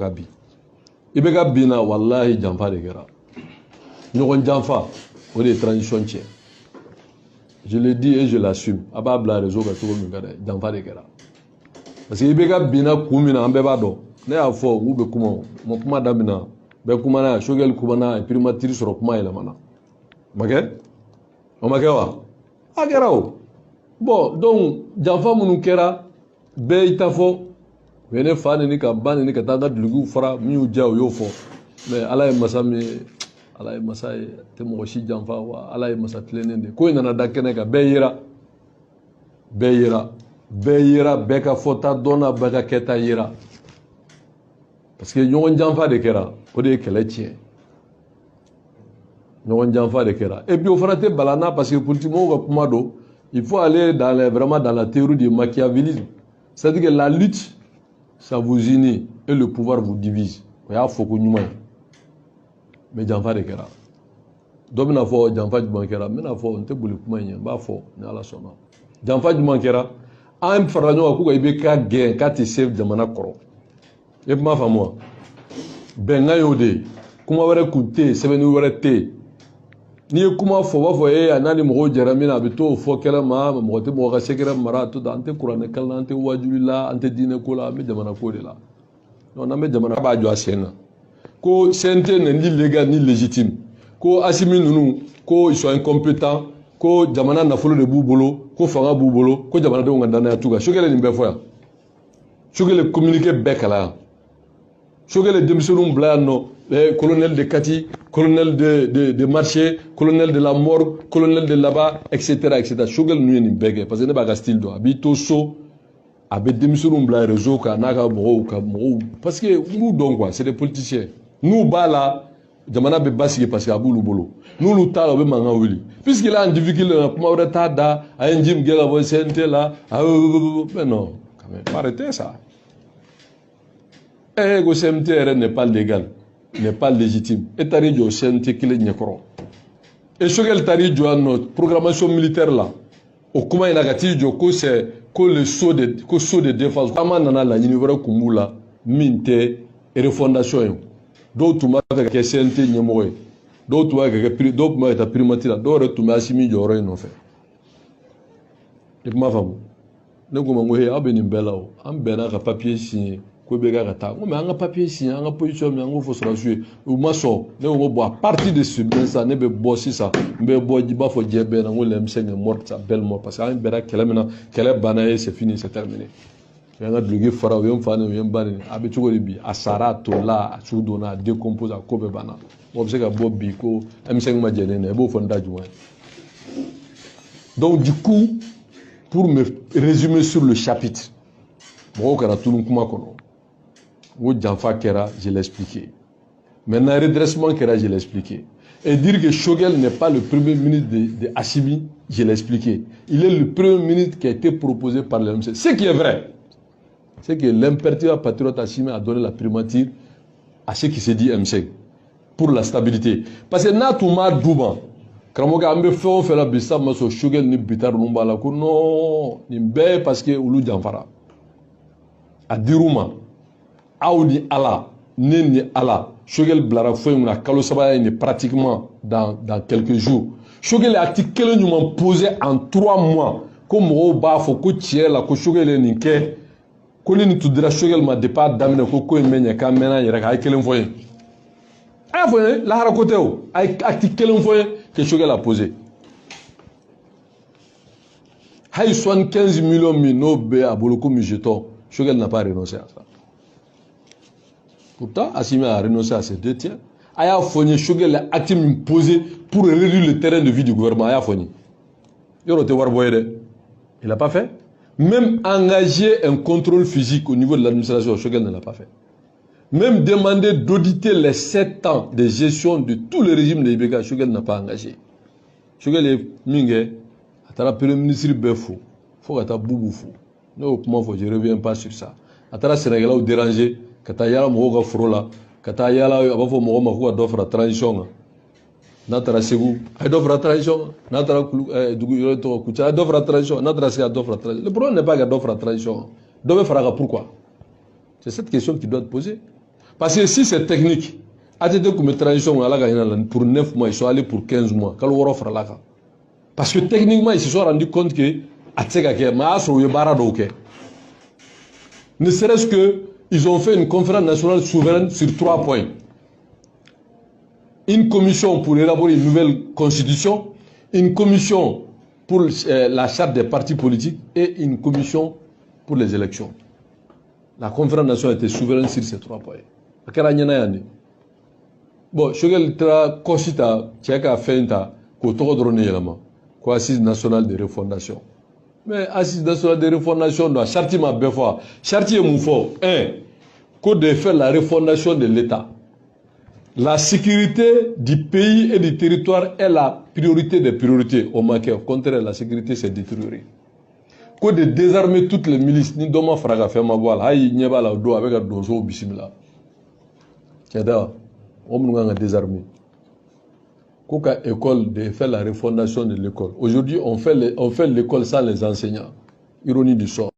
bi i bɛ ka bin na wallahi janfa de kɛra ɲɔgɔn janfa o de ye transition tiɲɛ je le dis et je l'assume a b'a bila réseau kan cogo min ka dɛ janfa de kɛra parce que i bɛ ka bin na kun min na an bɛɛ b'a dɔn ne y'a fɔ k'u bɛ kuma ma kuma daminɛ bɛɛ kumana yan Choguel kumana primature sɔrɔ kuma yɛlɛmana ma kɛ o ma kɛ wa a kɛra o bon donc janfa minnu kɛra bɛɛ y'i ta fɔ u ye ne fa neni ka ba neni ka taa n ka dulokiw fara min y'u diya u y'o fɔ mais ala ye masa min ye ala ye masa ye tɛ mɔgɔ si janfa wa ala ye masa tilennen de ko in nana da kɛnɛ kan bɛɛ yera bɛɛ yera bɛɛ yera bɛɛ ka fɔta dɔnna bɛɛ ka kɛta yera parce que ɲɔgɔn janfa de kɛra o de ye kɛlɛ tiɲɛ ɲɔgɔn janfa de kɛra et puis o fana tɛ balana parce que politimɔgɔw ka kuma don il faut aller vraiment dans la théorie du machiavélisme c'est-à-dire que la lutte ça vous unit et le pouvoir vous divise o y'a fɔ ko ɲuman ye mais janfa de kɛra dɔ bɛna fɔ janfa jumɛn kɛra n bɛna fɔ n tɛ boli kuma in ye n b'a fɔ ni ala sɔnna janfa jumɛn kɛra an farala ɲɔgɔn kan ko i bɛ ka gɛn k'a tɛ se jamana kɔrɔ e kuma faamu wa bɛnkan y'o de ye kuma wɛrɛ kun tɛ yen sɛbɛnni wɛrɛ tɛ yen n'i ye kuma fɔ u b'a fɔ a n'a ni mɔgɔw jɛra min na a bɛ t'o fɔ kɛlɛ ma mɔgɔ tɛ mɔgɔ ka secret mara a to tan an tɛ kuranɛ kalan na an tɛ wajuli la an tɛ diinɛ ko la an bɛ jamana ko de la donc n'an bɛ jamana b'a jɔ a sen na ko CNT ni légal ni légitime ko Assimi ninnu ko ils sont incompétents ko jamana nafolo de b'u bolo ko fanga b'u bolo ko jamanadenw ka danaya t'u kan Choguel ye nin bɛɛ fɔ yan Choguel ye communiqué bɛɛ kalan yan Choguel ye denmisɛnninw bila yan nɔ colonel de Kati colonel de Marché colonel de la Morgue colonel de là-bas etc etc Choguel ninnu ye nin bɛɛ kɛ parce que ne b'a ka style dɔn a b'i to so a bɛ denmisɛnninw bila réseau kan n'a ka mɔgɔw parce que n'u dɔn quoi c'est des politiciens n'u b'a la jamana bɛ basigi parce que a b'olu bolo n'olu t'a la u bɛ mankan wuli puisqu'il est en difficulté na kuma wɛrɛ t'a da a ye n ji min kɛ ka bɔ CNT la mais non quand même arrêtez ça ko CNT yɛrɛ n'est pas légal n'est pas légitime e taar'i jɔ CNT kelen ɲɛkɔrɔ et Choguel taar'i jɔ yan nɔ programmation militaire la o kuma in na ka t'i jɔ ko c'est ko le saut de défense caman nana laɲini wɛrɛ kun b'u la min tɛ refondation ye dɔw tun b'a fɛ ka kɛ CNT ɲɛmɔgɔ ye dɔw tun b'a fɛ ka taa primature la dɔw yɛrɛ tun bɛ Assimi jɔyɔrɔ in nɔfɛ i kuma faamu ne ko ma n ko aw bɛ nin bɛɛ la o an bɛnna ka papier signer ko bɛ ka taa n ko mais an ka papier signer an ka position min an k'o fɔ sɔrɔdasiw ye u ma sɔn ne ko n ko bon à partir de ce moment ne bɛ bɔ sisan n bɛ bɔ i b'a fɔ diɲɛ bɛɛ na n ko l'M5 est morte sa belle mort parce que an bɛnna kɛlɛ min na kɛlɛ banna ye c'est fini c'est terminé u y'an ka duloki fara u ye n fa ni u ye n ba ni a bɛ cogo di bi a sara a tolila a su donna a décompose a ko bɛɛ banna mɔgɔ bɛ se ka bɔ bi ko M5 ma jɛnen na i b'o fɔ n da jumɛn ye donc du coup pour me résumer sur le chapitre mɔgɔw kana tunu kuma kɔnɔ n ko janfa kɛra je l'ai expliqué maintenant redressement kɛra je l'ai expliqué et dire que Choguel n'est pas le premier ministre de Assimi je l'ai expliqué il est le premier ministre qui a été proposé par le MC ce qui est vrai c'est que l'impertinent patriote Assimi a donné la primature à ce qui se dit MC pour la stabilité parce que n'a tun m'a d'u ma karamɔgɔ an bɛ fɛn o fɛn la bi sisan ma sɔn Choguel ni Bitar ninnu b'a la ko non nin bɛɛ parce que olu janfara a dir'u ma aw ni Ala ne ni Ala Choguel bilara fɛn min na kalo saba in pratiquement dans quelques jours Choguel ye acte kelen ɲuman posé en 3 mois ko mɔgɔw b'a fɔ ko tiɲɛ la ko Choguel ye nin kɛ ko ni nin tun dira Choguel ma depuis a daminɛ ko in bɛ ɲɛ k'a mɛnna yɛrɛ kan a ye kelen fɔ ye a y'a fɔ ye lahara ko tɛ o a ye acte kelen fɔ ye que Choguel a posé hali 75 millions min n'o bɛ a bolo komi jeton Choguel n'a pas renoncé à ça. Pourtant, Assimi a renoncé à ses 2 tiers. Aya Fogné, Choguel a acté posé pour réduire le terrain de vie du gouvernement. Aya Fogné. Il n'a pas fait. Même engager un contrôle physique au niveau de l'administration, Choguel ne l'a pas fait. Même demander d'auditer les 7 ans de gestion de tous les régimes de l'IBK, Choguel n'a pas engagé. Choguel est mingue, à la premier ministre Befou, faut que tu boubou fou. Non, comment faut, je ne reviens pas sur ça. À la Sénégal, ou déranger, quand tu as yala mogo frola, quand tu as yala abafo mogo makou d'offre à transition. Natara Segou, à d'offre à transition. Natara Koucha, d'offre à transition. Natara Segou, d'offre à transition. Le problème n'est pas d'offre à transition. Pourquoi? C'est cette question qui doit te poser. Parce que si c'est technique, ATT comme transition pour 9 mois, ils sont allés pour 15 mois. Parce que techniquement, ils se sont rendus compte que ne serait-ce qu'ils ont fait une conférence nationale souveraine sur 3 points. Une commission pour élaborer une nouvelle constitution, une commission pour la charte des partis politiques et une commission pour les élections. La conférence nationale était souveraine sur ces 3 points. Bon, je vais Kosita, Tchèque Fenta, ko assise nationale de refondation. Mais assise nationale de refondation, Chartier m'a bien fait. Chartier m'a fait, qu'on de faire la refondation de l'État. La sécurité du pays et du territoire est la priorité des priorités. Au contraire, la sécurité s'est détériorée. Qu'on de désarmer toutes les milices, ni doma fraga fait ma voile, aïe, n'y a pas la do avec un dozo bissimila. Tiens, on m'a désarmé. Koka école de faire la refondation de l'école. Aujourd'hui, on fait l'école sans les enseignants. Ironie du sort.